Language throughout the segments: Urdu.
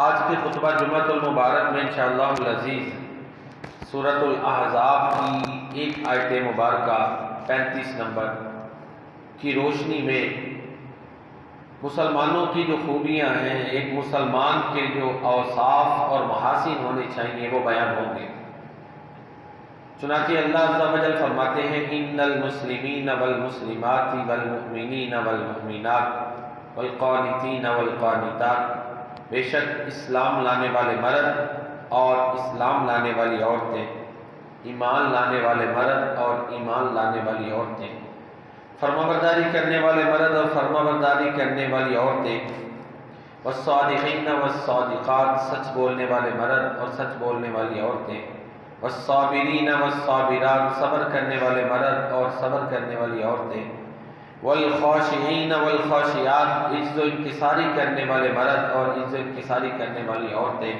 آج کے خطبہ جمعۃ المبارک میں انشاءاللہ العزیز سورۃ الاحزاب کی ایک آیت مبارکہ 35 نمبر کی روشنی میں مسلمانوں کی جو خوبیاں ہیں، ایک مسلمان کے جو اوصاف اور محاسن ہونے چاہیے وہ بیان ہوں گے۔ چنانچہ اللہ عز و جل فرماتے ہیں ان المسلمین والمسلمات والمؤمنین والمؤمنات والقانتین والقانتات، بے شک اسلام لانے والے مرد اور اسلام لانے والی عورتیں، ایمان لانے والے مرد اور ایمان لانے والی عورتیں، فرمانبرداری کرنے والے مرد اور فرمانبرداری کرنے والی عورتیں، والصادقین والصادقات، سچ بولنے والے مرد اور سچ بولنے والی عورتیں، والصابرین والصابرات، صبر کرنے والے مرد اور صبر کرنے والی عورتیں، والخاشعین والخاشعات، عجز و انکساری کرنے والے مرد اور عجز و انکساری کرنے والی عورتیں،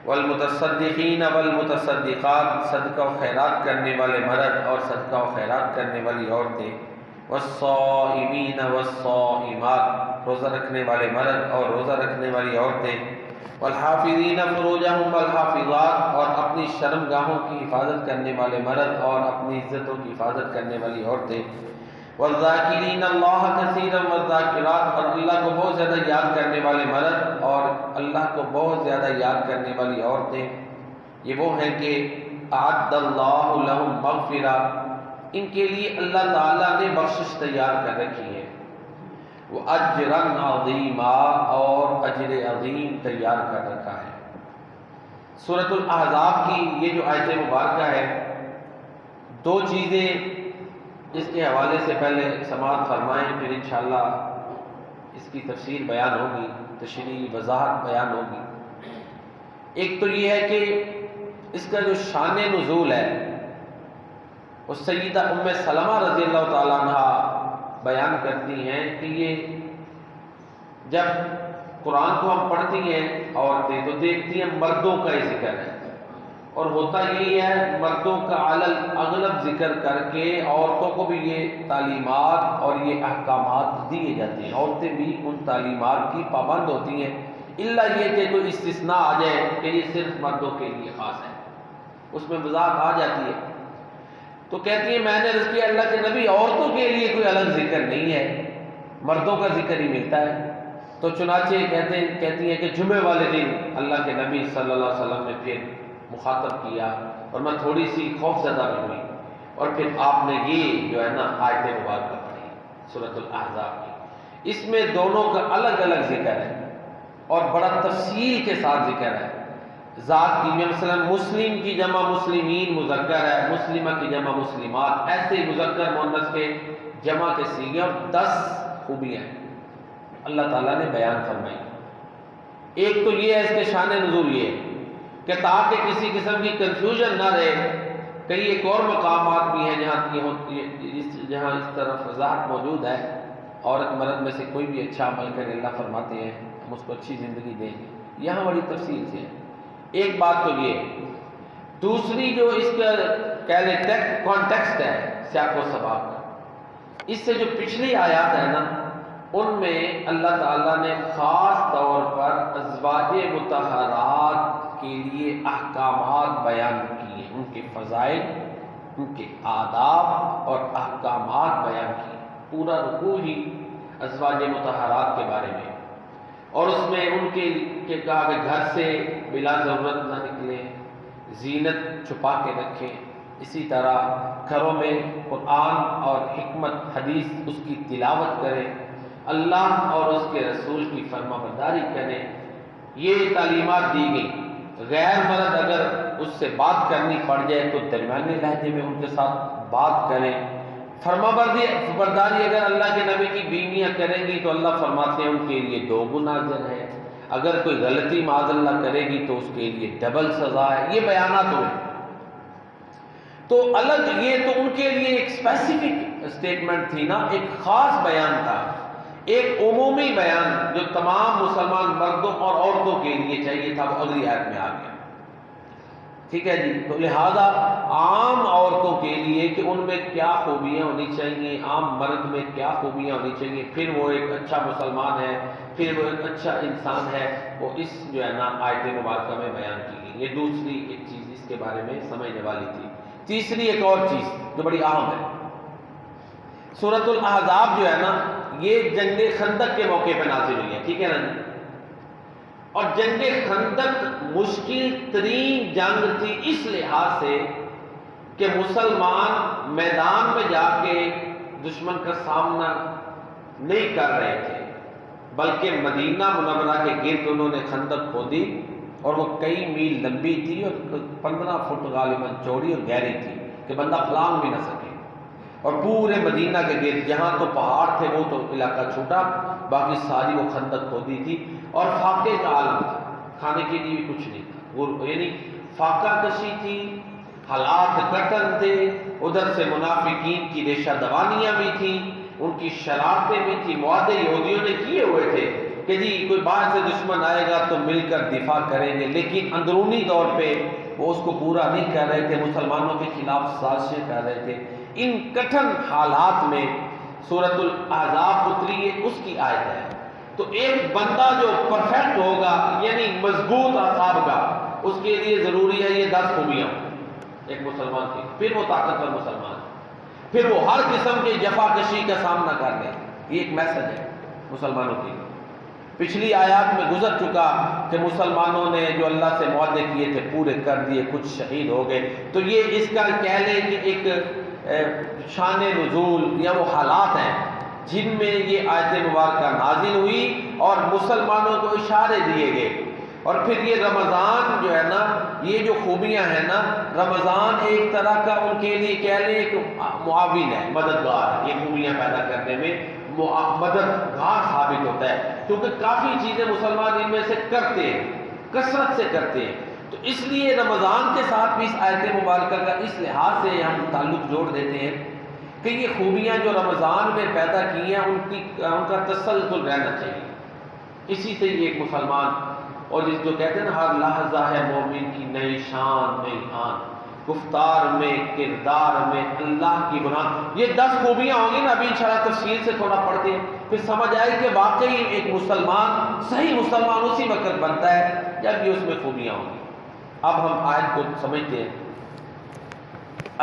والمتصدقین والمتصدقات، صدقہ و خیرات کرنے والے مرد اور صدقہ و خیرات کرنے والی عورتیں، والصائمین والصائمات، روزہ رکھنے والے مرد اور روزہ رکھنے والی عورتیں، والحافظین فروجہم والحافظات، اور اپنی شرمگاہوں کی حفاظت کرنے والے مرد اور اپنی عزتوں کی حفاظت کرنے والی عورتیں، والذاکرین اللہ کثیرا والذاکرات، اور اللہ کو بہت زیادہ یاد کرنے والے مرد اور اللہ کو بہت زیادہ یاد کرنے والی عورتیں، یہ وہ ہیں کہ اعد اللہ لہم مغفرہ، ان کے لیے اللہ تعالیٰ نے بخشش تیار کر رکھی ہے، وَأَجْرًا عَظِيمًا، اور اجر عظیم تیار کر رکھا ہے۔ سورۃ الاحزاب کی یہ جو آیت مبارکہ ہے، دو چیزیں اس کے حوالے سے پہلے سماعت فرمائیں، پھر انشاءاللہ اس کی تفسیر بیان ہوگی، تشریح وضاحت بیان ہوگی۔ ایک تو یہ ہے کہ اس کا جو شان نزول ہے وہ سیدہ ام سلمہ رضی اللہ تعالیٰ عنہ بیان کرتی ہیں کہ یہ جب قرآن کو ہم پڑھتی ہیں عورتیں تو دیکھتی ہیں مردوں کا ہی ذکر ہے، اور ہوتا یہی ہے مردوں کا اغلب ذکر کر کے عورتوں کو بھی یہ تعلیمات اور یہ احکامات دیے جاتے ہیں، عورتیں بھی ان تعلیمات کی پابند ہوتی ہیں، الا یہ کہ کوئی استثناء آ جائے کہ یہ صرف مردوں کے لیے خاص ہے، اس میں وضاحت آ جاتی ہے۔ تو کہتی ہیں میں نے عرض کیا اللہ کے نبی عورتوں کے لیے کوئی الگ ذکر نہیں ہے، مردوں کا ذکر ہی ملتا ہے۔ تو چنانچہ کہتی ہیں کہ جمعے والے دن اللہ کے نبی صلی اللہ علیہ وسلم نے پھر مخاطب کیا اور میں تھوڑی سی خوف زدہ بھی ہوئی، اور پھر آپ نے یہ جو ہے نا آیت مبارکہ پڑھی سورۃ الاحزاب کی، اس میں دونوں کا الگ الگ ذکر ہے اور بڑا تفصیل کے ساتھ ذکر ہے۔ ذات کی مثلا مسلم کی جمع مسلمین مذکر ہے، مسلمہ کی جمع مسلمات، ایسے مذکر مؤنث کے جمع کے صیغے، اور 10 خوبیاں اللہ تعالیٰ نے بیان فرمائی۔ ایک تو یہ ہے اس کے شان نزول یہ کہ تاکہ کسی قسم کی کنفیوژن نہ رہے، کئی ایک اور مقامات بھی ہیں جہاں اس طرف وضاحت موجود ہے، عورت مرد میں سے کوئی بھی اچھا عمل کرے اللہ فرماتے ہیں ہم اس کو اچھی زندگی دیں گے، یہاں بڑی تفصیل سے ہے۔ ایک بات تو یہ، دوسری جو اس کا کہہ لیں کانٹیکسٹ ہے سیاق و سباق کا، اس سے جو پچھلی آیات ہے نا ان میں اللہ تعالیٰ نے خاص طور پر ازواج مطہرات کے لیے احکامات بیان کیے، ان کے فضائل، ان کے آداب اور احکامات بیان کیے، پورا رکوع ہی ازواج مطہرات کے بارے میں، اور اس میں ان کے کہا کہ گھر سے بلا ضرورت نہ نکلیں، زینت چھپا کے رکھیں، اسی طرح گھروں میں قرآن اور حکمت حدیث اس کی تلاوت کریں، اللہ اور اس کے رسول کی فرما برداری کریں، یہ تعلیمات دی گئی۔ غیر مرد اگر اس سے بات کرنی پڑ جائے تو درمیانے لہجے میں ان کے ساتھ بات کریں، فرما برداری اگر اللہ کے نبی کی بیویاں کریں گی تو اللہ فرماتے ہیں ان کے لیے 2 گنا اجر ہے، اگر کوئی غلطی معاذ اللہ کرے گی تو اس کے لیے ڈبل سزا ہے، یہ بیانات ہوئے۔ تو الگ یہ تو ان کے لیے ایک اسپیسیفک اسٹیٹمنٹ تھی نا، ایک خاص بیان تھا، ایک عمومی بیان جو تمام مسلمان مردوں اور عورتوں کے لیے چاہیے تھا وہ اگلی آیت میں آ گیا۔ ٹھیک ہے جی. تو لہذا عام عورتوں کے لیے کہ ان میں کیا خوبیاں ہونی چاہیے، عام مرد میں کیا خوبیاں ہونی چاہیے، پھر وہ ایک اچھا مسلمان ہے، پھر وہ ایک اچھا انسان ہے، وہ اس جو ہے نا آیت مبارکہ میں بیان کی گئی. یہ دوسری ایک چیز اس کے بارے میں سمجھنے والی تھی. تیسری ایک اور چیز جو بڑی اہم ہے، سورۃ الاحزاب جو ہے نا یہ جنگ خندق کے موقع پہ نازل ہوئی ہے. ٹھیک ہے نا جی. اور جنگ خندق مشکل ترین جنگ تھی اس لحاظ سے کہ مسلمان میدان میں جا کے دشمن کا سامنا نہیں کر رہے تھے، بلکہ مدینہ منورہ کے گرد انہوں نے خندق کھودی، اور وہ کئی میل لمبی تھی اور 15 فٹ غالباً چوڑی اور گہری تھی کہ بندہ پھلانگ بھی نہ سکے. اور پورے مدینہ کے گرد جہاں تو پہاڑ تھے وہ تو علاقہ چھوٹا، باقی ساری وہ خندق کھودی تھی. اور فاقے کا عالم تھا، کھانے کے لیے بھی کچھ نہیں تھا، وہ یعنی فاقہ کشی تھی، حالات کٹن تھے. ادھر سے منافقین کی ریشہ دوانیاں بھی تھیں، ان کی شرارتیں بھی تھیں. معاہدے یہودیوں نے کیے ہوئے تھے کہ جی کوئی باہر سے دشمن آئے گا تو مل کر دفاع کریں گے، لیکن اندرونی طور پہ وہ اس کو پورا نہیں کر رہے تھے، مسلمانوں کے خلاف سازشیں کر رہے تھے. ان کٹھن حالات میں سورۃ الاحزاب اتری ہے، اس کی آیت ہے. تو ایک بندہ جو پرفیکٹ ہوگا یعنی مضبوط اعصاب کا، اس کے لیے ضروری ہے یہ 10 خوبیاں ایک مسلمان کی، پھر وہ طاقتور مسلمان، پھر وہ ہر قسم کے جفا کشی کا سامنا کر لے. یہ ایک میسج ہے مسلمانوں کے لیے. پچھلی آیات میں گزر چکا کہ مسلمانوں نے جو اللہ سے معاہدے کیے تھے پورے کر دیے، کچھ شہید ہو گئے. تو یہ اس کا کہہ لیں کہ ایک شان نزول یا وہ حالات ہیں جن میں یہ آیت مبارکہ نازل ہوئی اور مسلمانوں کو اشارے دیے گئے. اور پھر یہ رمضان جو ہے نا، یہ جو خوبیاں ہیں نا، رمضان ایک طرح کا ان کے لیے کہہ لیں ایک معاون ہے، مددگار ہے. یہ خوبیاں پیدا کرنے میں مددگار ثابت ہوتا ہے، کیونکہ کافی چیزیں مسلمان ان میں سے کرتے ہیں، کثرت سے کرتے ہیں. تو اس لیے رمضان کے ساتھ بھی اس آیت مبارکہ کا اس لحاظ سے ہم تعلق جوڑ دیتے ہیں کہ یہ خوبیاں جو رمضان میں پیدا کی ہیں ان کا تسلسل رہنا چاہیے. اسی سے یہ ایک مسلمان، اور جس جو کہتے ہیں نا ہر لحظہ ہے مومن کی نئی شان نئی آن، گفتار میں، کردار میں اللہ کی بنیاد. یہ 10 خوبیاں ہوں گی نا، ابھی انشاءاللہ تفصیل سے تھوڑا پڑھتے ہیں، پھر سمجھ آئے کہ واقعی ایک مسلمان صحیح مسلمان اسی وقت بنتا ہے جب یہ اس میں خوبیاں ہوں گی. اب ہم آیت کو سمجھتے ہیں.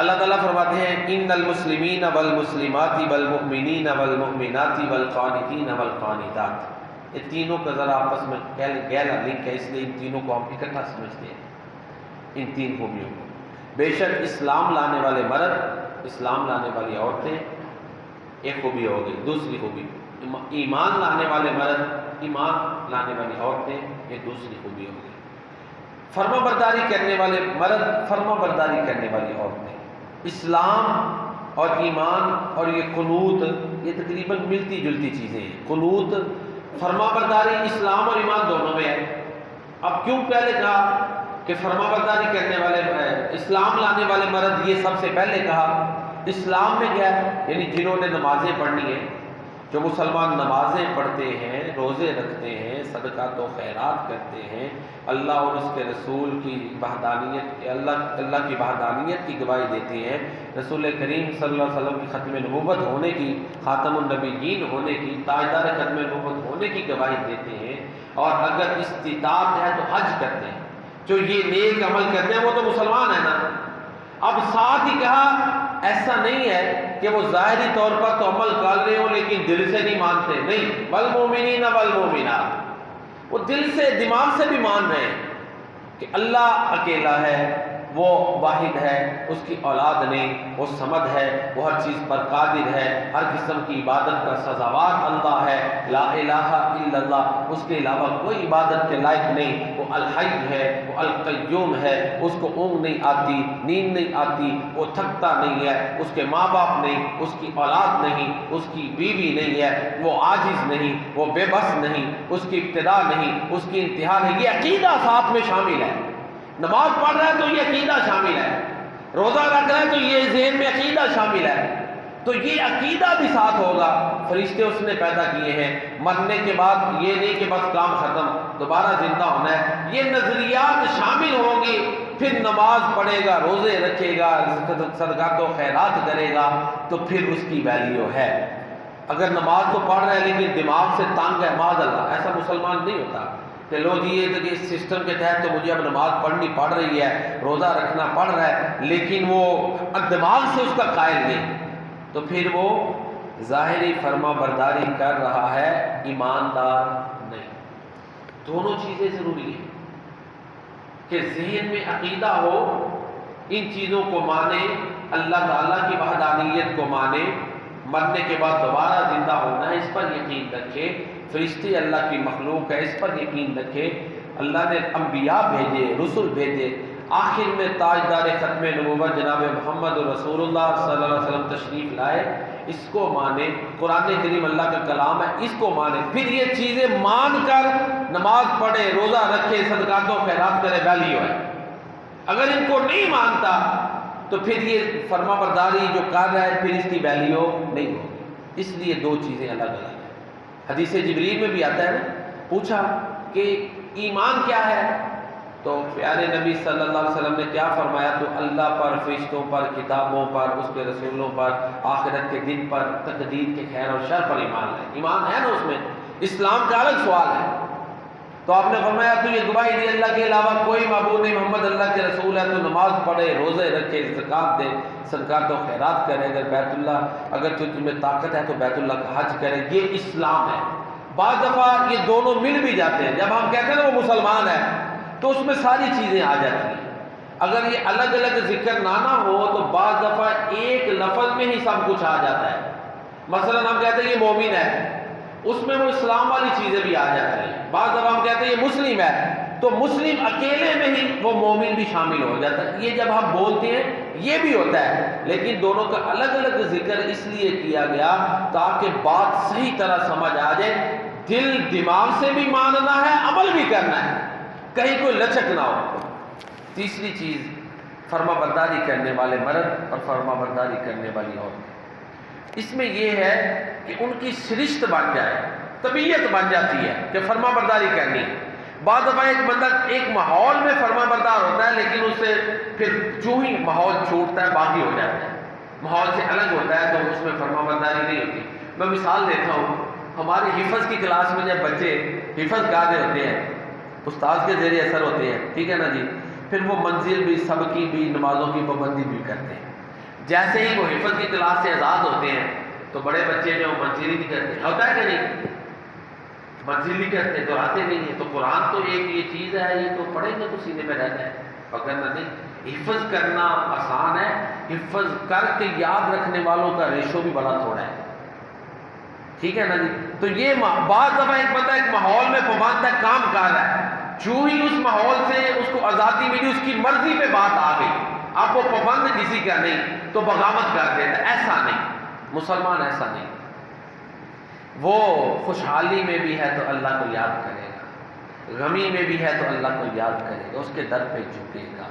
اللہ تعالیٰ فرماتے ہیں ان المسلمین والمسلمات والمؤمنین والمؤمنات والقانتین والقانتات. یہ تینوں کا ذرا آپس میں گہرا لنک ہے، اس لیے ان تینوں کو ہم اکٹھا سمجھتے ہیں، ان 3 خوبیوں کو. بے شک اسلام لانے والے مرد، اسلام لانے والی عورتیں ایک خوبی ہو گئی. دوسری خوبی ایمان لانے والے مرد، ایمان لانے والی عورتیں ایک دوسری خوبی ہو گئی. فرما برداری کرنے والے مرد، فرما برداری کرنے والی عورتیں. اسلام اور ایمان اور یہ قنوت یہ تقریباً ملتی جلتی چیزیں ہیں. قنوت فرما برداری اسلام اور ایمان دونوں میں ہے. اب کیوں پہلے کہا کہ فرما برداری کرنے والے اسلام لانے والے مرد، یہ سب سے پہلے کہا. اسلام میں کیا ہے؟ یعنی جنہوں نے نمازیں پڑھنی ہیں، جو مسلمان نمازیں پڑھتے ہیں، روزے رکھتے ہیں، صدقات و خیرات کرتے ہیں، اللہ اور اس کے رسول کی وحدانیت، اللہ کی وحدانیت کی گواہی دیتے ہیں، رسول کریم صلی اللہ علیہ وسلم کی ختم نبوت ہونے کی، خاتم النبیین ہونے کی، تاجدار ختم نبوت ہونے کی گواہی دیتے ہیں، اور اگر استطاعت ہے تو حج کرتے ہیں. جو یہ نیک عمل کرتے ہیں وہ تو مسلمان ہیں نا. اب ساتھ ہی کہا ایسا نہیں ہے کہ وہ ظاہری طور پر تو عمل کر رہے ہوں لیکن دل سے نہیں مانتے. نہیں، والمؤمنین والمؤمنات، وہ دل سے دماغ سے بھی مان رہے ہیں کہ اللہ اکیلا ہے، وہ واحد ہے، اس کی اولاد نہیں، وہ صمد ہے، وہ ہر چیز پر قادر ہے، ہر قسم کی عبادت کا سزاوار اللہ ہے، لا الہ الا اللہ، اس کے علاوہ کوئی عبادت کے لائق نہیں. وہ الحی ہے، وہ القیوم ہے، اس کو اونگ نہیں آتی، نیند نہیں آتی، وہ تھکتا نہیں ہے، اس کے ماں باپ نہیں، اس کی اولاد نہیں، اس کی بیوی نہیں ہے، وہ عاجز نہیں، وہ بے بس نہیں، اس کی ابتدا نہیں، اس کی انتہا نہیں. یہ عقیدہ ساتھ میں شامل ہے. نماز پڑھ رہا ہے تو یہ عقیدہ شامل ہے، روزہ رکھ رہا ہے تو یہ ذہن میں عقیدہ شامل ہے. تو یہ عقیدہ بھی ساتھ ہوگا، فرشتے اس نے پیدا کیے ہیں، مرنے کے بعد یہ نہیں کہ بس کام ختم، دوبارہ زندہ ہونا ہے، یہ نظریات شامل ہوں گی، پھر نماز پڑھے گا، روزے رکھے گا، صدقات و خیرات کرے گا، تو پھر اس کی ویلیو ہے۔ اگر نماز تو پڑھ رہا ہے لیکن دماغ سے تنگ ہے، معاذ اللہ، ایسا مسلمان نہیں ہوتا کہ لو جی یہ اس سسٹم کے تحت تو مجھے اب نماز پڑھنی پڑ رہی ہے، روزہ رکھنا پڑ رہا ہے، لیکن وہ دماغ سے اس کا قائل نہیں، تو پھر وہ ظاہری فرما برداری کر رہا ہے، ایماندار نہیں۔ دونوں چیزیں ضروری ہیں کہ ذہن میں عقیدہ ہو، ان چیزوں کو مانے، اللہ تعالیٰ کی وحدانیت کو مانے، مرنے کے بعد دوبارہ زندہ ہونا ہے اس پر یقین رکھے، فرشتے اللہ کی مخلوق ہے اس پر یقین رکھے، اللہ نے انبیاء بھیجے، رسول بھیجے، آخر میں تاجدار ختم نبوت جناب محمد رسول اللہ صلی اللہ علیہ وسلم تشریف لائے، اس کو مانے، قرآن کریم اللہ کا کلام ہے اس کو مانے، پھر یہ چیزیں مان کر نماز پڑھے، روزہ رکھے، صدقات و خیرات کرے، ویلیو ہے۔ اگر ان کو نہیں مانتا تو پھر یہ فرما برداری جو کر رہا ہے پھر اس کی ویلیو نہیں ہوگی۔ اس لیے دو چیزیں الگ الگ ہیں۔ حدیث جبریل میں بھی آتا ہے نا، پوچھا کہ ایمان کیا ہے، تو پیارے نبی صلی اللہ علیہ وسلم نے کیا فرمایا، تو اللہ پر، فرشتوں پر، کتابوں پر، اس کے رسولوں پر، آخرت کے دن پر، تقدیر کے خیر اور شر پر ایمان ہے۔ ایمان ہے نا اس میں، اسلام کا الگ سوال ہے۔ تو آپ نے فرمایا تو یہ گواہی دی اللہ کے علاوہ کوئی معبود نہیں، محمد اللہ کے رسول ہے، تو نماز پڑھے، روزے رکھے، زکات دے، صدقات و خیرات کرے، اگر تجھ میں طاقت ہے تو بیت اللہ کا حج کرے، یہ اسلام ہے۔ بعض دفعہ یہ دونوں مل بھی جاتے ہیں، جب ہم کہتے ہیں نا وہ مسلمان ہے تو اس میں ساری چیزیں آ جاتی ہیں۔ اگر یہ الگ الگ ذکر نہ ہو تو بعض دفعہ ایک لفظ میں ہی سب کچھ آ جاتا ہے۔ مثلا ہم کہتے ہیں یہ مومن ہے، اس میں وہ اسلام والی چیزیں بھی آ جاتی ہیں۔ بعض دفعہ ہم کہتے ہیں یہ مسلم ہے، تو مسلم اکیلے میں ہی وہ مومن بھی شامل ہو جاتا ہے۔ یہ جب ہم بولتے ہیں یہ بھی ہوتا ہے، لیکن دونوں کا الگ الگ ذکر اس لیے کیا گیا تاکہ بات صحیح طرح سمجھ آ جائے، دل دماغ سے بھی ماننا ہے، عمل بھی کرنا ہے، کہیں کوئی لچک نہ ہو۔ تیسری چیز، فرما برداری کرنے والے مرد اور فرما برداری کرنے والی عورت، اس میں یہ ہے کہ ان کی سرشت بن جائے، طبیعت بن جاتی ہے کہ فرما برداری کرنی ہے۔ بعض دفعہ ایک بندہ ایک ماحول میں فرما بردار ہوتا ہے، لیکن اس سے پھر جو ہی ماحول چھوٹتا ہے باغی ہو جاتا ہے، ماحول سے الگ ہوتا ہے تو اس میں فرما برداری نہیں ہوتی۔ میں مثال دیتا ہوں، ہماری حفظ کی کلاس میں جب بچے حفظ گا رہے ہوتے ہیں، استاذ کے زیر اثر ہوتے ہیں، ٹھیک ہے نا جی، پھر وہ منزل بھی، سب کی بھی، نمازوں کی پابندی بھی کرتے ہیں۔ جیسے ہی وہ حفظ کی کلاس سے آزاد ہوتے ہیں تو بڑے بچے جو منزل ہی نہیں کرتے، ہوتا ہے کہ نہیں، منزل ہی کرتے، دہراتے نہیں ہیں۔ تو قرآن تو ایک یہ چیز ہے، یہ تو پڑھیں گے تو سینے میں رہتا ہے، پکڑنا نہیں۔ حفظ کرنا آسان ہے، حفظ کر کے یاد رکھنے والوں کا ریشو بھی بڑا تھوڑا ہے، ٹھیک ہے نا جی۔ تو یہ بعض دفعہ ایک بندہ ایک ماحول میں پابند ہے، کام کر رہا ہے، جو ہی اس ماحول سے اس کو آزادی ملی، اس کی مرضی پہ بات آ گئی، اب وہ پابند کسی کا نہیں تو بغاوت کر دیتا ہے۔ ایسا نہیں، مسلمان ایسا نہیں، وہ خوشحالی میں بھی ہے تو اللہ کو یاد کرے گا، غمی میں بھی ہے تو اللہ کو یاد کرے گا، اس کے در پہ جھکے گا۔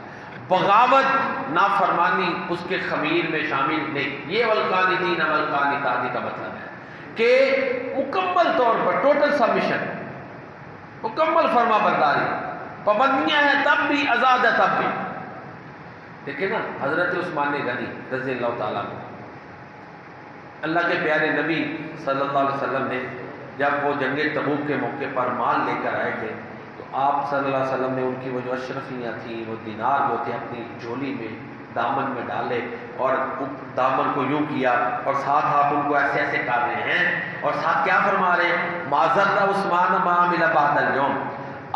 بغاوت، نافرمانی اس کے خمیر میں شامل نہیں۔ یہ والقانتین والقانتات کا مطلب ہے کہ مکمل طور پر ٹوٹل سبمیشن، مکمل فرما برداری، پابندیاں ہیں تب بھی، آزاد ہے تب بھی۔ دیکھیں نا حضرت عثمان غنی رضی اللہ تعالیٰ عنہ، اللہ کے پیارے نبی صلی اللہ علیہ وسلم نے جب وہ جنگ تبوک کے موقع پر مال لے کر آئے تھے تو آپ صلی اللہ علیہ وسلم نے ان کی وہ جو اشرفیاں تھیں، وہ دینار جو تھے اپنی جھولی میں، دامن میں ڈالے، اور دامن کو یوں کیا، اور ساتھ آپ ان کو ایسے ایسے کر رہے ہیں، اور ساتھ کیا فرما رہے ہیں، معذرت عثمان ما عمل بعد اليوم،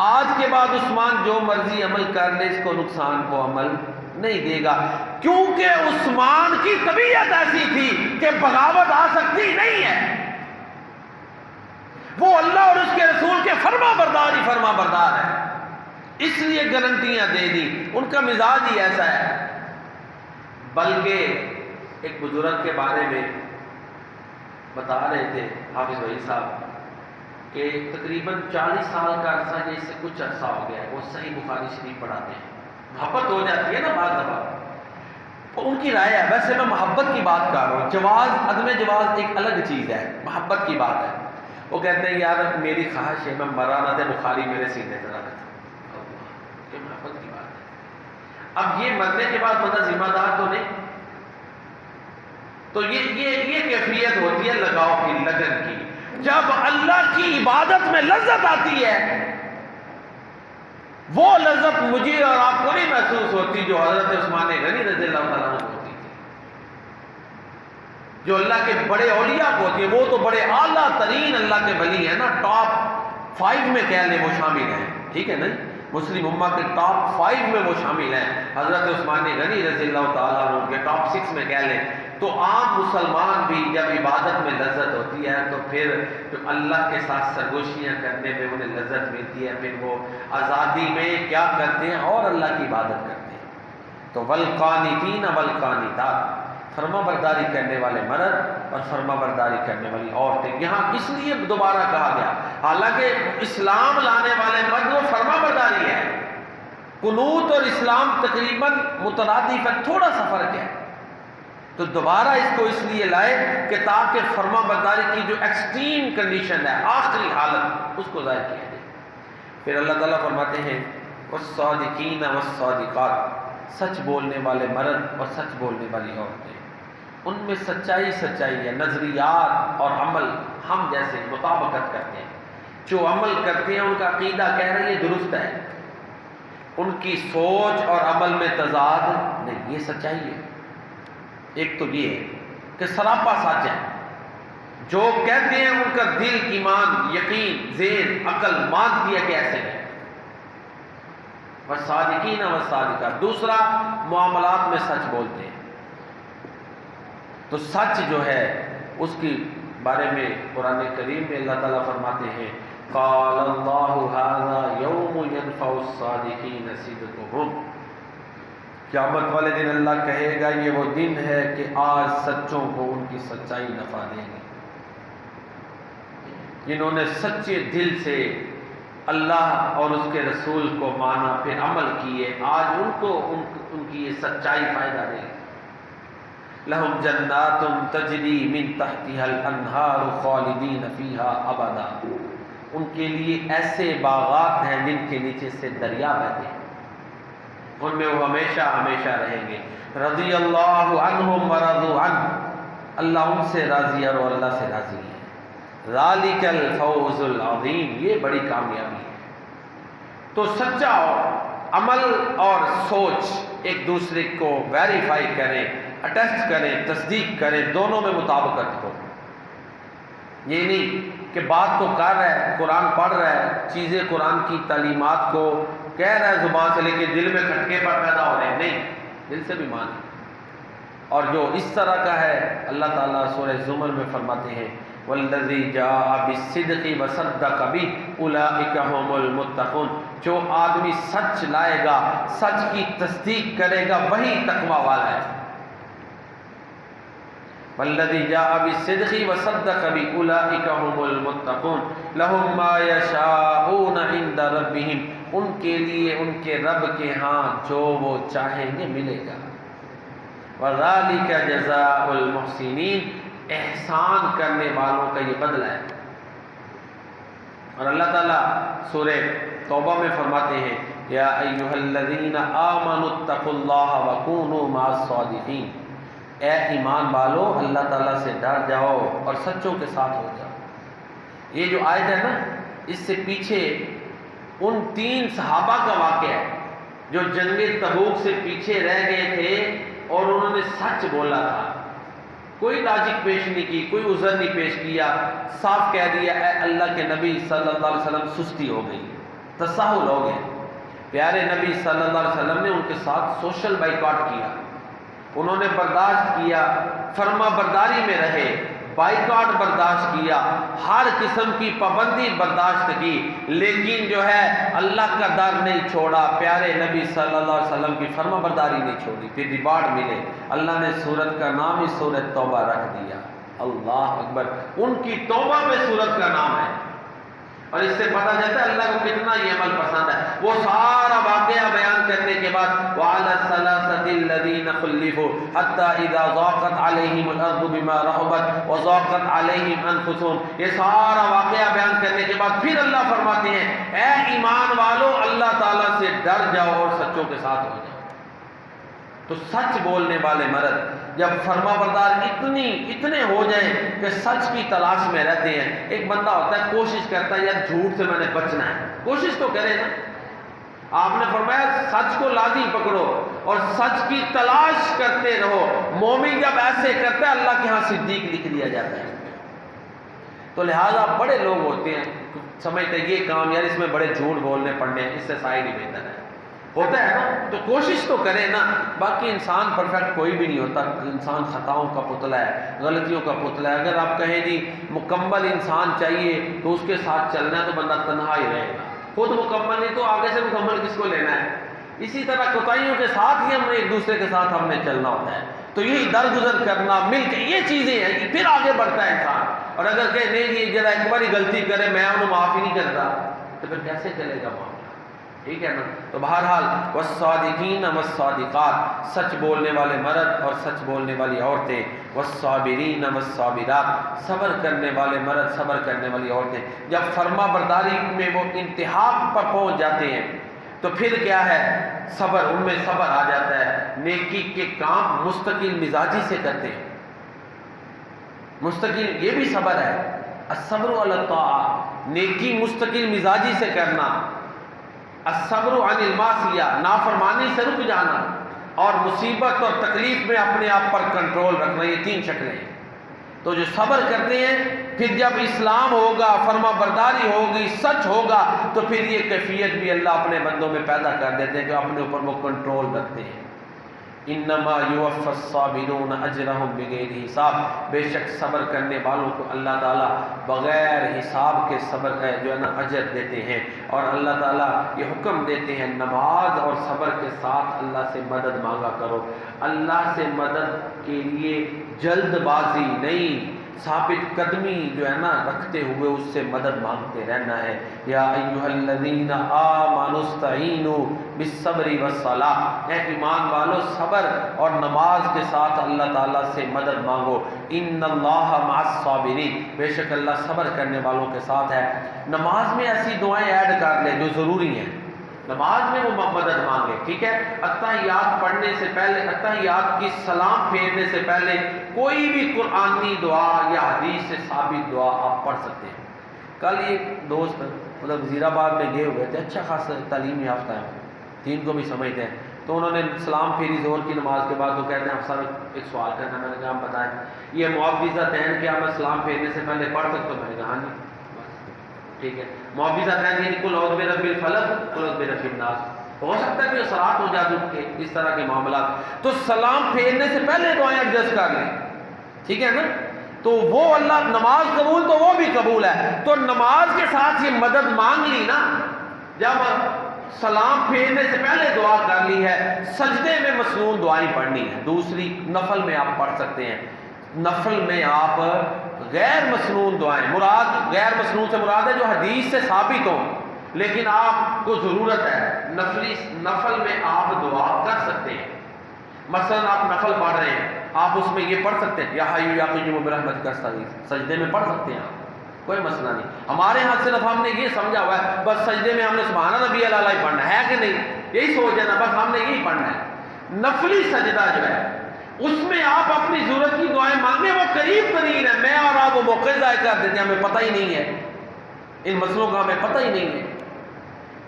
آج کے بعد عثمان جو مرضی عمل کر لے اس کو نقصان کو عمل نہیں دے گا، کیونکہ عثمان کی طبیعت ایسی تھی کہ بغاوت آ سکتی نہیں ہے، وہ اللہ اور اس کے رسول کے فرما بردار ہی فرما بردار ہے، اس لیے گارنٹیاں دے دی، ان کا مزاج ہی ایسا ہے۔ بلکہ ایک بزرگ کے بارے میں بتا رہے تھے حافظ وحید صاحب کہ تقریباً 40 سال کا عرصہ، جس سے کچھ عرصہ ہو گیا ہے، وہ صحیح بخاری شریف پڑھاتے ہیں، محبت ہو جاتی ہے نا بعض دفعہ، ان کی رائے ہے. ویسے میں محبت کی بات کر رہا ہوں. جواز، عدم جواز ایک الگ چیز ہے، محبت کی بات ہے. وہ کہتے ہیں یار میری خواہش ہے میں مرا نہ تھے بخاری میرے سینے پر رکھ. یہ محبت کی بات ہے. اب یہ مرنے کے بعد بندہ ذمہ دار تو نہیں. تو یہ کیفیت ہوتی ہے لگاؤ کی، لگن کی. جب اللہ کی عبادت میں لذت آتی ہے، وہ لذت مجھے اور آپ کو نہیں محسوس ہوتی جو حضرت عثمان غنی رضی اللہ تعالیٰ عنہ کو ہوتی تھی، جو اللہ کے بڑے اولیاء کو ہوتی ہے. وہ تو بڑے اعلیٰ ترین اللہ کے ولی ہیں نا، ٹاپ 5 میں کہہ لیں وہ شامل ہیں. ٹھیک ہے نا، مسلم امہ کے ٹاپ 5 میں وہ شامل ہیں. حضرت عثمان غنی رضی اللہ تعالیٰ عنہ کے ٹاپ 6 میں کہہ لیں. تو عام مسلمان بھی جب عبادت میں لذت ہوتی ہے تو پھر جو اللہ کے ساتھ سرگوشیاں کرنے میں انہیں لذت ملتی ہے، پھر وہ آزادی میں کیا کرتے ہیں اور اللہ کی عبادت کرتے ہیں. تو والقانتین والقانتات، فرما برداری کرنے والے مرد اور فرما برداری کرنے والی عورتیں. یہاں اس لیے دوبارہ کہا گیا، حالانکہ اسلام لانے والے مرد وہ فرما برداری ہے. قنوت اور اسلام تقریباً مترادف ہے، تھوڑا سا فرق ہے. تو دوبارہ اس کو اس لیے لائے کہ تاکہ فرما برداری کی جو ایکسٹریم کنڈیشن ہے، آخری حالت، اس کو ظاہر کیا جائے. پھر اللہ تعالیٰ فرماتے ہیں والصادقین والصادقات، سچ بولنے والے مرد اور سچ بولنے والی عورتیں. ان میں سچائی ہے. نظریات اور عمل ہم جیسے مطابقت کرتے ہیں. جو عمل کرتے ہیں ان کا عقیدہ کہہ رہے ہیں درست ہے، ان کی سوچ اور عمل میں تضاد نہیں. یہ سچائی ہے. ایک تو یہ ہے کہ سراپا سچ ہے. جو کہتے ہیں ان کا دل، ایمان، یقین، ذہن، عقل مانتی ہے کہ ایسے ہے. والصادقین والصادقات، دوسرا معاملات میں سچ بولتے ہیں. تو سچ جو ہے اس کی بارے میں قرآن کریم میں اللہ تعالیٰ فرماتے ہیں قال اللہ ھذا یوم ینفع الصادقین صدقہم. قیامت والے دن اللہ کہے گا یہ وہ دن ہے کہ آج سچوں کو ان کی سچائی نفع دے گی. جنہوں نے سچے دل سے اللہ اور اس کے رسول کو مانا پھر عمل کیے، آج ان کو ان کی یہ سچائی فائدہ دے گی. لہم جنات تجری من تحتها الانہار خالدین فیہا ابدا. ان کے لیے ایسے باغات ہیں جن کے نیچے سے دریا بہتے ہیں، ان میں وہ ہمیشہ ہمیشہ رہیں گے. رضی اللہ عنہم ورضوا عنہ، اللہ ان سے راضی ہے اور اللہ سے راضی ہے. ذالک الفوز العظیم، یہ بڑی کامیابی ہے. تو سچا عمل اور سوچ ایک دوسرے کو ویریفائی کریں، اٹیسٹ کریں، تصدیق کریں، دونوں میں مطابقت ہو. یہ نہیں کہ بات تو کر رہا ہے، قرآن پڑھ رہا ہے، چیزیں قرآن کی تعلیمات کو کہہ رہا ہے زبان سے، لیکن دل میں کھٹکے پر پیدا ہو رہے ہیں. نہیں، دل سے بھی مانے. اور جو اس طرح کا ہے اللہ تعالیٰ سورہ زمر میں فرماتے ہیں والذی جاء بالصدق وصدق بہ اولئک ھم المتقون. جو آدمی سچ لائے گا، سچ کی تصدیق کرے گا، وہی تقوی والا ہے. والذی جاء بالصدق وصدق بہ اولئک ھم المتقون لہم ما یشاءون عند ربہم. ان کے لیے ان کے رب کے ہاں جو وہ چاہیں گے ملے گا. وذالک جزاء المحسنین، احسان کرنے والوں کا یہ بدلہ ہے. اور اللہ تعالیٰ سورہ توبہ میں فرماتے ہیں یا ایھا الذین آمنوا اتقوا اللہ وکونوا مع الصادقین. اے ایمان والو اللہ تعالیٰ سے ڈر جاؤ اور سچوں کے ساتھ ہو جاؤ. یہ جو آیت ہے نا، اس سے پیچھے ان 3 صحابہ کا واقعہ ہے جو جنگ تبوک سے پیچھے رہ گئے تھے اور انہوں نے سچ بولا تھا. کوئی لاجک پیش نہیں کی، کوئی عذر نہیں پیش کیا، صاف کہہ دیا اے اللہ کے نبی صلی اللہ علیہ وسلم سستی ہو گئی، تساہل ہو گئے. پیارے نبی صلی اللہ علیہ وسلم نے ان کے ساتھ سوشل بائیکاٹ کیا. انہوں نے برداشت کیا، فرما برداری میں رہے، بائیکاٹ برداشت کیا، ہر قسم کی پابندی برداشت کی، لیکن جو ہے اللہ کا ڈر نہیں چھوڑا. پیارے نبی صلی اللہ علیہ وسلم کی فرما برداری نہیں چھوڑی. پھر ریوارڈ ملے. اللہ نے سورت کا نام ہی سورت توبہ رکھ دیا. اللہ اکبر. ان کی توبہ میں سورت کا نام ہے. اور اس سے پتہ چلتا ہے اللہ کو کتنا یہ عمل پسند ہے. وہ سارا واقعہ بیان کرنے کے بعد وَعَلَى الثَّلَاثَةِ الَّذِينَ خلفوا حتى اذا ضاقت عليهم الارض بما رحبت وضاقت عليهم انفسهم. یہ سارا واقعہ بیان کرنے کے بعد پھر اللہ فرماتے ہیں اے ایمان والو اللہ تعالیٰ سے ڈر جاؤ اور سچوں کے ساتھ ہو جاؤ. تو سچ بولنے والے مرد جب فرما بردار اتنے ہو جائیں کہ سچ کی تلاش میں رہتے ہیں. ایک بندہ ہوتا ہے کوشش کرتا ہے یار جھوٹ سے میں نے بچنا ہے, کوشش تو کرے نا. آپ نے فرمایا سچ کو لازم پکڑو اور سچ کی تلاش کرتے رہو. مومن جب ایسے کرتا ہے اللہ کے ہاں صدیق لکھ دیا جاتا ہے. تو لہٰذا بڑے لوگ ہوتے ہیں سمجھتے ہیں یہ کام یار اس میں بڑے جھوٹ بولنے پڑنے ہیں, اس سے سائڈ ہی بہتر ہے. ہوتا ہے نا, تو کوشش تو کرے نا. باقی انسان پرفیکٹ کوئی بھی نہیں ہوتا, انسان خطاؤں کا پتلا ہے, غلطیوں کا پتلا ہے. اگر آپ کہیں جی مکمل انسان چاہیے تو اس کے ساتھ چلنا ہے تو بندہ تنہا ہی رہے گا. خود مکمل نہیں تو آگے سے مکمل کس کو لینا ہے. اسی طرح کوتاہیوں کے ساتھ ہی ہم نے ایک دوسرے کے ساتھ ہم نے چلنا ہوتا ہے. تو یہی درگزر کرنا مل کے یہ چیزیں ہیں, پھر آگے بڑھتا ہے انسان. اور اگر کہ نہیں یہ ذرا ایک باری غلطی کرے میں انہوں معاف ہی نہیں کرتا تو پھر کیسے چلے گا معاملہ. ٹھیک ہے نا. تو بہرحال والصادقین والصادقات, سچ بولنے والے مرد اور سچ بولنے والی عورتیں. والصابرین والصابرات, صبر کرنے والے مرد صبر کرنے والی عورتیں. جب فرما برداری میں وہ انتہا پر پہنچ جاتے ہیں تو پھر کیا ہے, صبر, ان میں صبر آ جاتا ہے. نیکی کے کام مستقل مزاجی سے کرتے ہیں. مستقل, یہ بھی صبر ہے. الصبر علی الطاعہ, نیکی مستقل مزاجی سے کرنا. الصبر عن المعصیہ, نافرمانی سے رک جانا. اور مصیبت اور تکلیف میں اپنے آپ پر کنٹرول رکھنا. یہ تین شکلیں ہیں. تو جو صبر کرتے ہیں پھر جب اسلام ہوگا, فرما برداری ہوگی, سچ ہوگا, تو پھر یہ کیفیت بھی اللہ اپنے بندوں میں پیدا کر دیتے ہیں کہ اپنے اوپر وہ کنٹرول رکھتے ہیں. انما یوفی الصابرون اجرهم بغیر حساب, بے شک صبر کرنے والوں کو اللہ تعالیٰ بغیر حساب کے صبر کا جو ہے نا اجر دیتے ہیں. اور اللہ تعالیٰ یہ حکم دیتے ہیں نماز اور صبر کے ساتھ اللہ سے مدد مانگا کرو. اللہ سے مدد کے لیے جلد بازی نہیں, ثابت قدمی جو ہے نا رکھتے ہوئے اس سے مدد مانگتے رہنا ہے. یا ایھا الذین آمنوا استعینوا بالصبر والصلاۃ, اے ایمان والو صبر اور نماز کے ساتھ اللہ تعالیٰ سے مدد مانگو. ان اللہ مع الصابرین, بے شک اللہ صبر کرنے والوں کے ساتھ ہے. نماز میں ایسی دعائیں ایڈ کر لیں جو ضروری ہیں. نماز میں وہ مدد مانگے, ٹھیک ہے. اتحیات پڑھنے سے پہلے, اتحیات کی سلام پھیرنے سے پہلے کوئی بھی قرآنی دعا یا حدیث سے ثابت دعا آپ پڑھ سکتے ہیں. کل ایک دوست وزیر آباد میں گئے ہوئے تھے, اچھا خاصا تعلیم یافتہ ہے, دین کو بھی سمجھتے ہیں. تو انہوں نے سلام پھیری زور کی نماز کے بعد. وہ کہتے ہیں افسر ایک سوال کرنا. میں نے کہا آپ بتائیں یہ معوذتین کیا میں سلام پھیرنے سے پہلے پڑھ سکتا ہوں؟ میں نے کہا ہاں جی, ٹھیک ہے. معوذتین یعنی قل اعوذ برب الفلق قل اعوذ برب الناس, ہو سکتا ہے کہ صلات ہو جائے کے اس طرح کے معاملات. تو سلام پھیرنے سے پہلے دعائیں ایڈجسٹ کر لیں, ٹھیک ہے نا. تو وہ اللہ نماز قبول تو وہ بھی قبول ہے. تو نماز کے ساتھ یہ مدد مانگ لی نا, جب سلام پھیرنے سے پہلے دعا کر لی ہے, سجدے میں مسنون دعائیں پڑھنی ہے. دوسری نفل میں آپ پڑھ سکتے ہیں. نفل میں آپ غیر مسنون دعائیں, مراد غیر مسنون سے مراد ہے جو حدیث سے ثابت ہوں, لیکن آپ کو ضرورت ہے نفل میں آپ دعا کر سکتے ہیں. مثلا آپ نفل پڑھ رہے ہیں, آپ اس میں یہ پڑھ سکتے ہیں یا حی یا قیوم برحمتک استغیث, سجدے میں پڑھ سکتے ہیں آپ, کوئی مسئلہ نہیں. ہمارے ہاں صرف ہم نے یہ سمجھا ہوا ہے بس سجدے میں ہم نے سبحان ربی الاعلیٰ ہی پڑھنا ہے کہ نہیں, یہی سوچ ہے نا, بس ہم نے یہی پڑھنا ہے. نفلی سجدہ جو ہے اس میں آپ اپنی ضرورت کی دعائیں مانگیں, وہ قریب ترین ہے. میں اور آپ وہ موقع ضائع کر دیتے ہیں, ہمیں پتہ ہی نہیں ہے ان مسئلوں کا, ہمیں پتہ ہی نہیں ہے.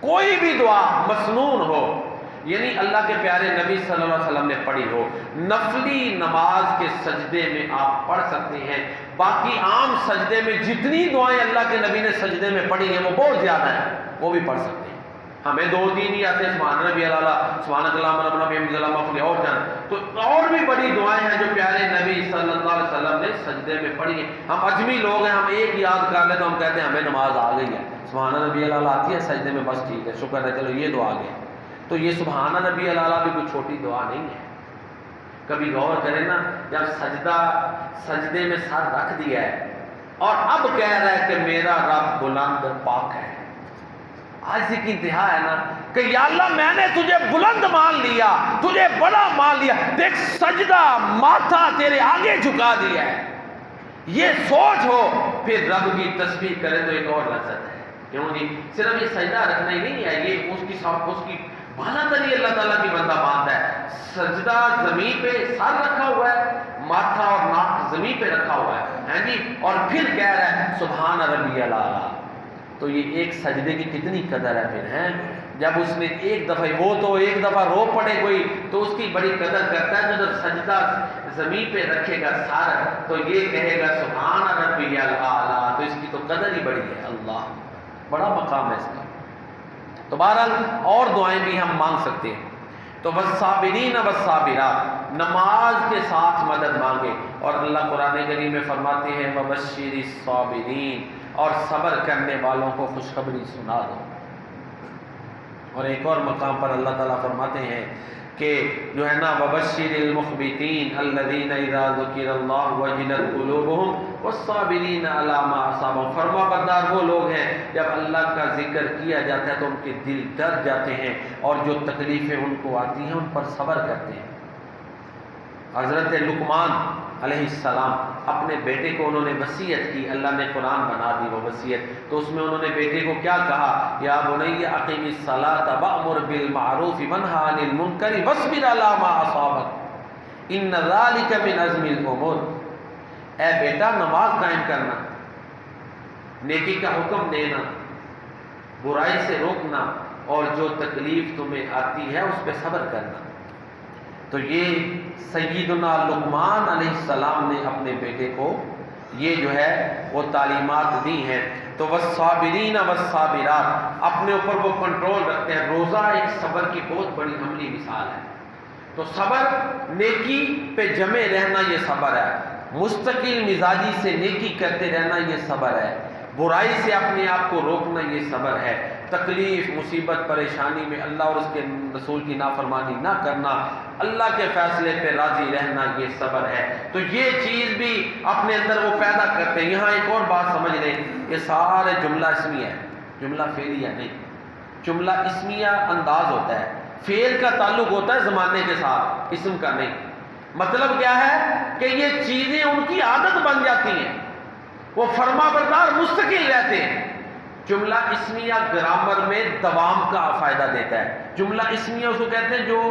کوئی بھی دعا مسنون ہو یعنی اللہ کے پیارے نبی صلی اللہ علیہ وسلم نے پڑھی ہو, نفلی نماز کے سجدے میں آپ پڑھ سکتے ہیں. باقی عام سجدے میں جتنی دعائیں اللہ کے نبی نے سجدے میں پڑھی ہیں وہ بہت زیادہ ہیں, وہ بھی پڑھ سکتے ہیں. ہمیں 2-3 ہی آتے ہیں, سبحان ربی الاعلیٰ, سبحانک اللہم ربنا بحمدک اللہم اغفر لی, اور جان تو اور بھی بڑی دعائیں ہیں جو پیارے نبی صلی اللہ علیہ وسلم نے سجدے میں پڑھی ہیں. ہم اجمی لوگ ہیں, ہم ایک یاد کر لیں تو ہم کہتے ہیں ہمیں نماز آ گئی ہے, سبحان ربی الاعلیٰ آتی ہے سجدے میں, بس ٹھیک ہے شکر ہے چلو یہ دعا آ گئی. تو یہ سبحان ربی الاعلیٰ بھی کوئی چھوٹی دعا نہیں ہے. کبھی غور کریں نا, جب سجدے میں سر رکھ دیا ہے اور اب کہہ رہا ہے کہ میرا رب بلند پاک ہے, عاجزی کی انتہا ہے نا کہ یا اللہ میں نے تجھے بلند مان لیا، تجھے بڑا مان لیا، دیکھ سجدہ ماتھا تیرے آگے جھکا دیا ہے، یہ سوچ ہو پھر رب کی تسبیح کرے تو ایک اور لذت ہے۔ کیوں نہیں؟ صرف یہ سجدہ رکھنا ہی نہیں ہے، یہ اس کی بالا تری اللہ تعالیٰ کی بندہ مانتا ہے۔ سجدہ زمین پہ سر رکھا ہوا ہے، ماتھا اور ناک زمین پہ رکھا ہوا ہے جی، اور پھر کہہ رہا ہے سبحان ربی الاعلیٰ۔ تو یہ ایک سجدے کی کتنی قدر ہے پھر ہیں، جب اس نے ایک دفعہ، وہ تو ایک دفعہ رو پڑے کوئی تو اس کی بڑی قدر کرتا ہے، جو سجدہ زمین پہ رکھے گا سر تو یہ کہے گا سبحان ربی الاعلیٰ، تو اس کی تو قدر ہی بڑی ہے، اللہ بڑا مقام ہے اس کا۔ تو بہرحال اور دعائیں بھی ہم مانگ سکتے ہیں۔ تو والصابرین والصابرات، نماز کے ساتھ مدد مانگے، اور اللہ قرآن کریم میں فرماتے ہیں وبشر الصابرین، اور صبر کرنے والوں کو خوشخبری سنا دو۔ اور ایک اور مقام پر اللہ تعالیٰ فرماتے ہیں کہ جو ہے نا وبشر المخبتین الذین اذا ذکر اللہ وجلت قلوبہم والصابرین علی ما اصابہم، فرما بردار وہ لوگ ہیں جب اللہ کا ذکر کیا جاتا ہے تو ان کے دل ڈر جاتے ہیں، اور جو تکلیفیں ان کو آتی ہیں ان پر صبر کرتے ہیں۔ حضرت لقمان علیہ السلام اپنے بیٹے کو انہوں نے وصیت کی، اللہ نے قرآن بنا دی وہ وصیت، تو اس میں انہوں نے بیٹے کو کیا کہا؟ یا بنی اقیم الصلاۃ وامر بالمعروف وانھا عن المنکر واصبر علی ما اصابک ان ذلک من عزم الامور، اے بیٹا نماز قائم کرنا، نیکی کا حکم دینا، برائی سے روکنا، اور جو تکلیف تمہیں آتی ہے اس پہ صبر کرنا۔ تو یہ سیدنا لقمان علیہ السلام نے اپنے بیٹے کو یہ جو ہے وہ تعلیمات دی ہیں۔ تو والصابرین والصابرات، اپنے اوپر وہ کنٹرول رکھتے ہیں۔ روزہ ایک صبر کی بہت بڑی عملی مثال ہے۔ تو صبر، نیکی پہ جمے رہنا یہ صبر ہے، مستقل مزاجی سے نیکی کرتے رہنا یہ صبر ہے، برائی سے اپنے آپ کو روکنا یہ صبر ہے، تکلیف مصیبت پریشانی میں اللہ اور اس کے رسول کی نافرمانی نہ کرنا، اللہ کے فیصلے پہ راضی رہنا یہ صبر ہے۔ تو یہ چیز بھی اپنے اندر وہ پیدا کرتے ہیں۔ یہاں ایک اور بات سمجھ لیں، یہ سارے جملہ اسمیہ ہے، جملہ فعلیہ نہیں۔ جملہ اسمیہ انداز ہوتا ہے، فعل کا تعلق ہوتا ہے زمانے کے ساتھ، اسم کا نہیں۔ مطلب کیا ہے کہ یہ چیزیں ان کی عادت بن جاتی ہیں، وہ فرما بردار مستقل رہتے ہیں۔ جملہ اسمیہ گرامر میں دوام کا فائدہ دیتا ہے۔ جملہ اسمیہ اس کو کہتے ہیں جو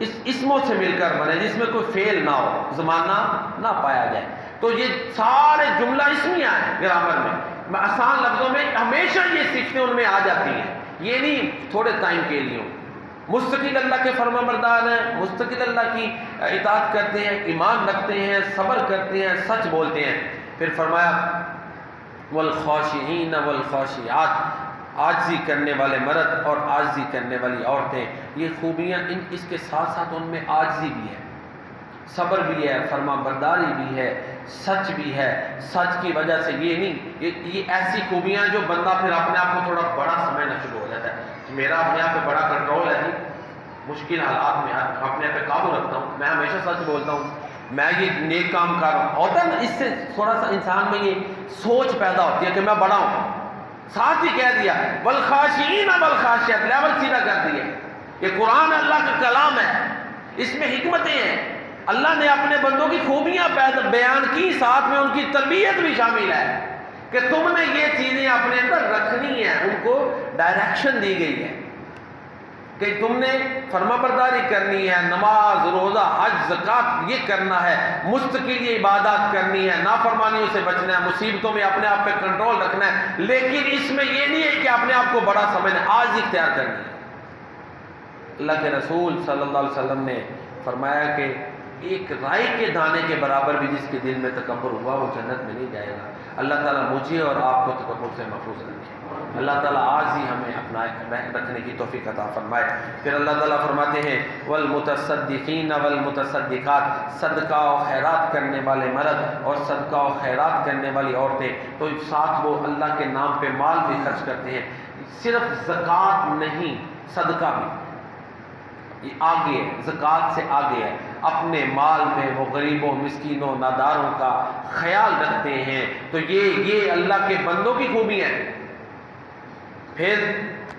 اس اسموں سے مل کر بنے، جس میں کوئی فعل نہ ہو، زمانہ نہ پایا جائے۔ تو یہ سارے جملہ اسمیہ ہیں گرامر میں، آسان لفظوں میں ہمیشہ یہ صفتیں ان میں آ جاتی ہیں، یہ نہیں تھوڑے ٹائم کے لیے ہوں۔ مستقل اللہ کے فرما بردار ہیں، مستقل اللہ کی اطاعت کرتے ہیں، ایمان رکھتے ہیں، صبر کرتے ہیں، سچ بولتے ہیں۔ پھر فرمایا والخاشعین والخاشعات، عاجزی کرنے والے مرد اور عاجزی کرنے والی عورتیں، یہ خوبیاں اس کے ساتھ ساتھ ان میں عاجزی بھی ہے، صبر بھی ہے، فرما برداری بھی ہے، سچ بھی ہے۔ سچ کی وجہ سے یہ نہیں، یہ ایسی خوبیاں جو بندہ پھر اپنے آپ کو تھوڑا بڑا سمجھنا شروع ہو جاتا ہے، میرا اپنے آپ پہ بڑا کنٹرول ہے، مشکل حالات میں اپنے پہ قابو رکھتا ہوں، میں ہمیشہ سچ بولتا ہوں، میں یہ نیک کام کر رہا ہوں، ہوتا ہے نا، اس سے تھوڑا سا انسان میں یہ سوچ پیدا ہوتی ہے کہ میں بڑا ہوں۔ ساتھ ہی کہہ دیا والخاشعین والخاشعات، لیول سیدھا کر دیا۔ یہ قرآن اللہ کا کلام ہے، اس میں حکمتیں ہیں، اللہ نے اپنے بندوں کی خوبیاں بیان کی، ساتھ میں ان کی تربیت بھی شامل ہے کہ تم نے یہ چیزیں اپنے اندر رکھنی ہیں، ان کو ڈائریکشن دی گئی ہے کہ تم نے فرما برداری کرنی ہے، نماز، روزہ، حج، زکوٰۃ یہ کرنا ہے، مستقل یہ عبادات کرنی ہے، نافرمانیوں سے بچنا ہے، مصیبتوں میں اپنے آپ پہ کنٹرول رکھنا ہے، لیکن اس میں یہ نہیں ہے کہ اپنے آپ کو بڑا سمجھنا، آج اختیار کرنی ہے۔ اللہ کے رسول صلی اللہ علیہ وسلم نے فرمایا کہ ایک رائی کے دانے کے برابر بھی جس کے دل میں تکبر ہوا وہ جنت میں نہیں جائے گا۔ اللہ تعالیٰ مجھے اور آپ کو تکبر سے محفوظ رکھے، اللہ تعالیٰ آج ہی ہمیں اپنا رکھنے کی توفیق عطا فرمائے۔ پھر اللہ تعالیٰ فرماتے ہیں والمتصدقین والمتصدقات، صدقہ و خیرات کرنے والے مرد اور صدقہ و خیرات کرنے والی عورتیں، تو ساتھ وہ اللہ کے نام پہ مال بھی خرچ کرتے ہیں، صرف زکوٰۃ نہیں صدقہ بھی آگے ہے، زکوٰۃ سے آگے ہے، اپنے مال میں وہ غریبوں، مسکینوں، ناداروں کا خیال رکھتے ہیں۔ تو یہ اللہ کے بندوں کی خوبی ہے۔ پھر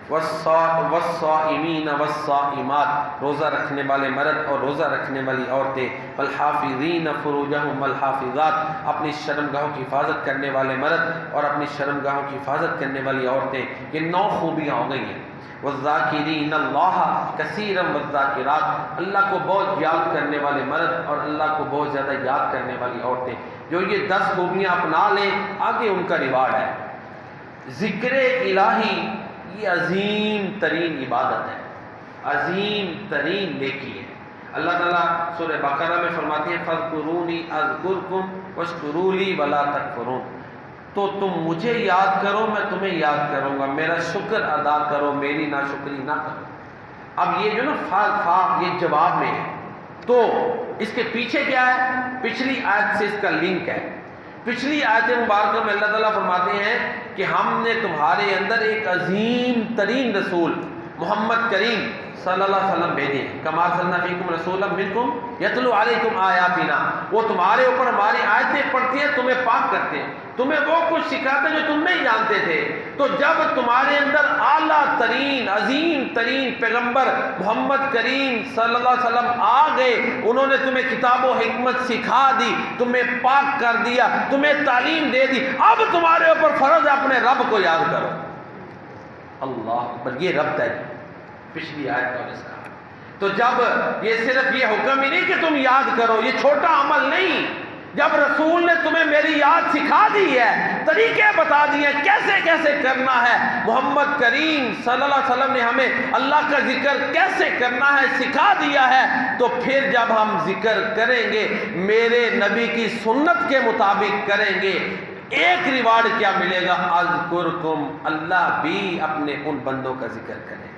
والصائمین والصائمات، روزہ رکھنے والے مرد اور روزہ رکھنے والی عورتیں، والحافظین فروجہم والحافظات، اپنی شرمگاہوں کی حفاظت کرنے والے مرد اور اپنی شرمگاہوں کی حفاظت کرنے والی عورتیں، یہ 9 خوبیاں ہو گئی ہیں۔ والذاکرین اللہ کثیرا والذاکرات، اللہ کو بہت یاد کرنے والے مرد اور اللہ کو بہت زیادہ یاد کرنے والی عورتیں، جو یہ 10 خوبیاں اپنا لیں آگے ان کا ریوارڈ ہے۔ ذکر الہی یہ عظیم ترین عبادت ہے، عظیم ترین نیکی ہے۔ اللہ تعالیٰ سورہ بقرہ میں فرماتے ہیں فاذکرونی اذکرکم واشکروا لی ولا تکفرون، تو تم مجھے یاد کرو میں تمہیں یاد کروں گا، میرا شکر ادا کرو میری ناشکری نہ کرو۔ اب یہ جو نا یہ جواب میں ہے، تو اس کے پیچھے کیا ہے؟ پچھلی آیت سے اس کا لنک ہے۔ پچھلی آیت مبارکہ میں اللہ تعالیٰ فرماتے ہیں کہ ہم نے تمہارے اندر ایک عظیم ترین رسول محمد کریم صلی اللہ علیہ وسلم بھیجے ہیں، کما ارسلنا فیکم رسولا منکم یتلو علیکم آیاتنا، وہ تمہارے اوپر ہماری آیتیں پڑھتی ہیں، تمہیں پاک کرتے ہیں، تمہیں وہ کچھ سکھاتے ہیں جو تم نہیں جانتے تھے۔ تو جب تمہارے اندر اعلیٰ ترین عظیم ترین پیغمبر محمد کریم صلی اللہ علیہ وسلم آ گئے، انہوں نے تمہیں کتاب و حکمت سکھا دی، تمہیں پاک کر دیا، تمہیں تعلیم دے دی، اب تمہارے اوپر فرض ہے اپنے رب کو یاد کرو۔ اللہ اکبر، یہ رب ہے پچھلی آیت کا اس کا۔ تو جب یہ صرف یہ حکم ہی نہیں کہ تم یاد کرو، یہ چھوٹا عمل نہیں، جب رسول نے تمہیں میری یاد سکھا دی ہے، طریقے بتا دیے کیسے کیسے کرنا ہے، محمد کریم صلی اللہ علیہ وسلم نے ہمیں اللہ کا ذکر کیسے کرنا ہے سکھا دیا ہے، تو پھر جب ہم ذکر کریں گے میرے نبی کی سنت کے مطابق کریں گے، ایک ریوارڈ کیا ملے گا؟ اذکرکم، اللہ بھی اپنے ان بندوں کا ذکر کریں گے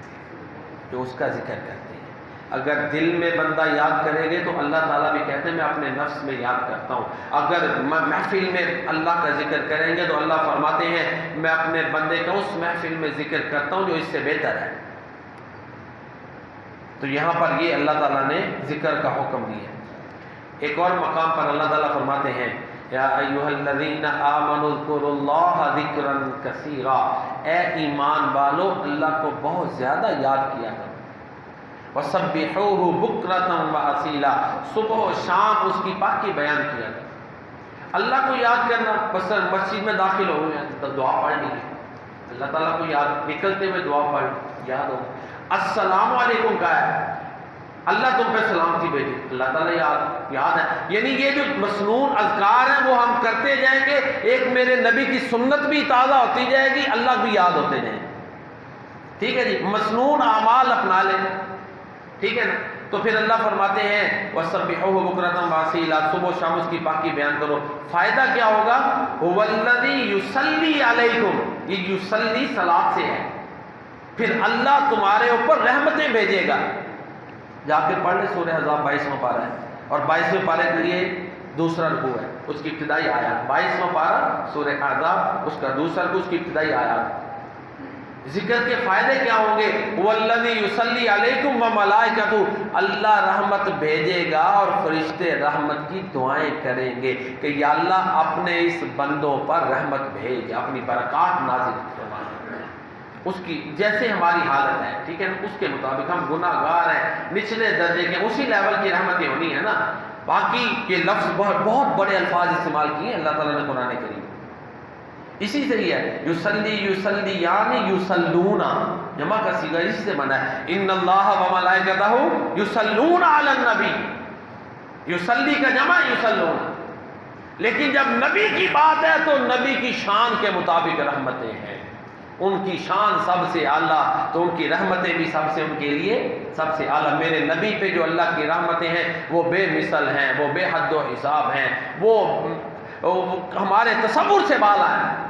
جو اس کا ذکر کرتے ہیں۔ اگر دل میں بندہ یاد کرے گے تو اللہ تعالیٰ بھی کہتے ہیں میں اپنے نفس میں یاد کرتا ہوں۔ اگر محفل میں اللہ کا ذکر کریں گے تو اللہ فرماتے ہیں میں اپنے بندے کا اس محفل میں ذکر کرتا ہوں جو اس سے بہتر ہے۔ تو یہاں پر یہ اللہ تعالیٰ نے ذکر کا حکم دیا۔ ایک اور مقام پر اللہ تعالیٰ فرماتے ہیں یا ایھا الذین آمنوا اذکروا اللہ ذکرا کثیرا، اے ایمان والو اللہ کو بہت زیادہ یاد کیا کرو، وسبحوہ بکرۃ واصیلا، صبح و شام اس کی پاکی بیان کیا کرو۔ اللہ کو یاد کرنا، بس مسجد میں داخل ہو گئے تو دعا پڑھنی ہے، اللہ تعالیٰ کو یاد، نکلتے ہوئے دعا پڑھ یاد ہو۔ السلام علیکم کا ہے، اللہ تم پہ سلامتی بھیجے، اللہ تعالیٰ یاد ہے، یعنی یہ جو مسنون اذکار ہیں وہ ہم کرتے جائیں گے، ایک میرے نبی کی سنت بھی تازہ ہوتی جائے گی، اللہ بھی یاد ہوتے جائیں گے۔ ٹھیک ہے جی، مسنون اعمال اپنا لیں، ٹھیک ہے نا۔ تو پھر اللہ فرماتے ہیں وَسَبِّحُوهُ بُكْرَةً وَأَصِيلًا، صبح و شام اس کی پاکی بیان کرو۔ فائدہ کیا ہوگا؟ هُوَ الَّذِي يُصَلِّي عَلَيْكُمْ، یہ یصلی صلاۃ سے ہے، پھر اللہ تمہارے اوپر رحمتیں بھیجے گا۔ جا کے پڑھ لیں سورہ احزاب 22واں پارہ ہے، اور 22ویں پارے کے لیے دوسرا رکوع ہے، اس کی ابتدائی آیات، 22واں پارہ سورہ احزاب، اس کا دوسرا رکوع، اس کی ابتدائی آیات۔ ذکر کے فائدے کیا ہوں گے؟ والذی یصلی علیکم وملائکۃ، اللہ رحمت بھیجے گا اور فرشتے رحمت کی دعائیں کریں گے کہ یا اللہ اپنے اس بندوں پر رحمت بھیج، اپنی برکات نازل فرما، اس کی جیسے ہماری حالت ہے، ٹھیک ہے نا، اس کے مطابق ہم گناہ گار ہیں، نچلے درجے کے، اسی لیول کی رحمتیں ہونی ہے نا۔ باقی یہ لفظ بہت بڑے الفاظ استعمال کیے اللہ تعالیٰ نے قرآن کریم، اسی سے ہی ہے یصلی یعنی یصلون، جمع کا صیغہ اسی سے بنا ہے، ان اللہ وملائکتہ یصلون علی النبی، یصلی کا جمع یصلون، لیکن جب نبی کی بات ہے تو نبی کی شان کے مطابق رحمتیں ہیں، ان کی شان سب سے اعلیٰ، تو ان کی رحمتیں بھی سب سے ان کے لیے سب سے اعلیٰ۔ میرے نبی پہ جو اللہ کی رحمتیں ہیں وہ بے مثل ہیں، وہ بے حد و حساب ہیں، وہ ہمارے تصور سے بالا ہے۔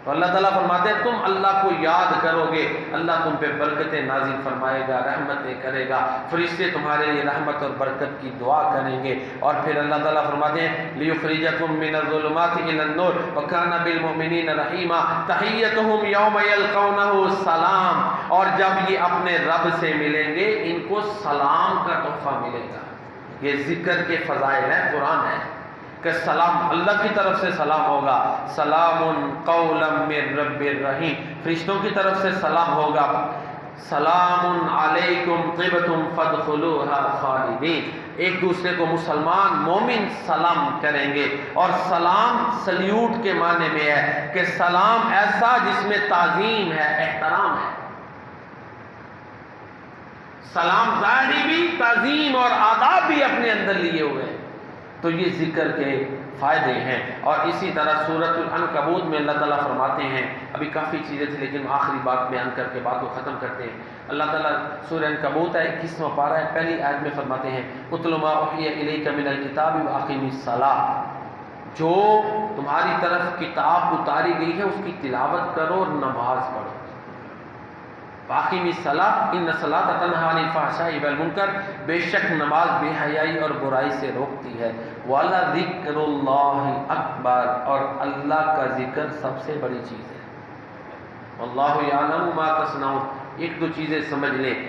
تو اللہ تعالیٰ فرماتے ہیں تم اللہ کو یاد کرو گے، اللہ تم پہ برکتیں نازل فرمائے گا، رحمتیں کرے گا، فرشتے تمہارے لیے رحمت اور برکت کی دعا کریں گے۔ اور پھر اللہ تعالیٰ فرماتے ہیں لِيُخْرِجَكُم مِّنَ الظُّلُمَاتِ إِلَى النُّورِ وَكَانَ بِالْمُؤْمِنِينَ رَحِيمًا تَحِيَّتُهُمْ يَوْمَ يَلْقَوْنَهُ السَّلَامُ، اور جب یہ اپنے رب سے ملیں گے ان کو سلام کا تحفہ ملے گا۔ یہ ذکر کے فضائل ہیں، قرآن ہے، کہ سلام اللہ کی طرف سے سلام ہوگا، سلام قولا من رب الرحیم، فرشتوں کی طرف سے سلام ہوگا، سلام علیکم طبتم فادخلوها خالدین، ایک دوسرے کو مسلمان مومن سلام کریں گے۔ اور سلام سلیوٹ کے معنی میں ہے کہ سلام ایسا جس میں تعظیم ہے، احترام ہے، سلام ظاہری بھی، تعظیم اور آداب بھی اپنے اندر لیے ہوئے ہیں۔ تو یہ ذکر کے فائدے ہیں۔ اور اسی طرح سورۃ العنکبوت میں اللہ تعالیٰ فرماتے ہیں، ابھی کافی چیزیں تھیں لیکن آخری بات بیان کر کے بات کو ختم کرتے ہیں۔ اللہ تعالیٰ سورہ عنکبوت ہے 21واں پارہ ہے، پہلی آیت میں فرماتے ہیں اتل ما اوحی الیک من الکتاب واقیم الصلاۃ، جو تمہاری طرف کتاب اتاری گئی ہے اس کی تلاوت کرو اور نماز پڑھو۔ واقیم الصلاۃ ان الصلاۃ تنہی عن الفحشاء والمنکر، بے شک نماز بے حیائی اور برائی سے روکتی ہے۔ وَلَذِكْرُ اللَّهِ اکبر، اور اللہ کا ذکر سب سے بڑی چیز ہے۔ واللہ یعلم ما تصنعون، ایک دو چیزیں سمجھ لیں،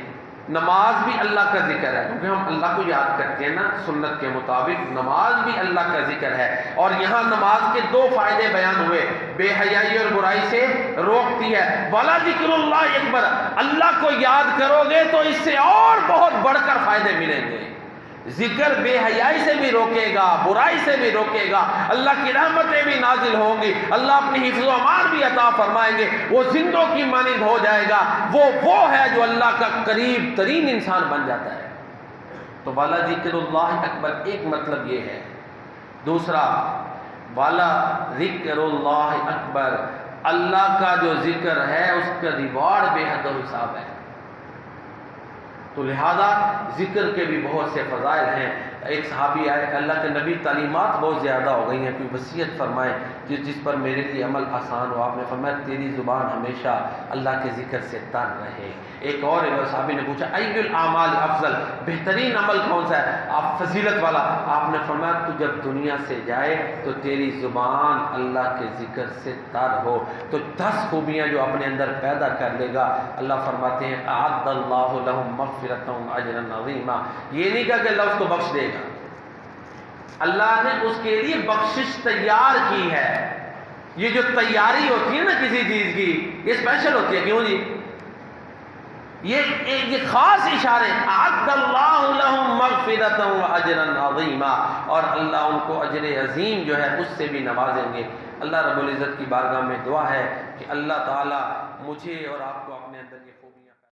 نماز بھی اللہ کا ذکر ہے کیونکہ ہم اللہ کو یاد کرتے ہیں نا، سنت کے مطابق نماز بھی اللہ کا ذکر ہے۔ اور یہاں نماز کے دو فائدے بیان ہوئے، بے حیائی اور برائی سے روکتی ہے۔ وَلَا ذِكْرُ اللَّهِ اکبر، اللہ کو یاد کرو گے تو اس سے اور بہت بڑھ کر فائدے ملیں گے۔ ذکر بے حیائی سے بھی روکے گا، برائی سے بھی روکے گا، اللہ کی رحمتیں بھی نازل ہوں گی، اللہ اپنی حفظ و امان بھی عطا فرمائیں گے، وہ زندوں کی مانند ہو جائے گا، وہ ہے جو اللہ کا قریب ترین انسان بن جاتا ہے۔ تو والا ذکر اللہ اکبر ایک مطلب یہ ہے۔ دوسرا والا ذکر اللہ اکبر، اللہ کا جو ذکر ہے اس کا ریوارڈ بے حد و حساب ہے۔ تو لہذا ذکر کے بھی بہت سے فضائل ہیں۔ ایک صحابی آئے کہ اللہ کے نبی تعلیمات بہت زیادہ ہو گئی ہیں، کوئی وصیت فرمائے جس پر میرے لیے عمل آسان ہو۔ آپ نے فرمایا تیری زبان ہمیشہ اللہ کے ذکر سے تر رہے۔ ایک اور صحابی نے پوچھا ای الاعمال افضل، بہترین عمل کون سا ہے آپ فضیلت والا؟ آپ نے فرمایا تو جب دنیا سے جائے تو تیری زبان اللہ کے ذکر سے تر ہو۔ تو 10 خوبیاں جو اپنے اندر پیدا کر لے گا، اللہ فرماتے ہیں اعد اللہ لہم مغفرۃ واجرا عظیما، یہ نہیں کہا کہ اللہ اس کو بخش دے گا، اللہ نے اس کے لیے بخشش تیار کی ہے۔ یہ جو تیاری ہوتی ہے نا کسی چیز کی، یہ اسپیشل ہوتی ہے، کیوں جی؟ یہ خاص اشارے، اعد اللہ لہم مغفرۃ واجرا عظیما، اور اللہ ان کو اجر عظیم جو ہے اس سے بھی نوازیں گے۔ اللہ رب العزت کی بارگاہ میں دعا ہے کہ اللہ تعالی مجھے اور آپ کو اپنے اندر یہ خوبیاں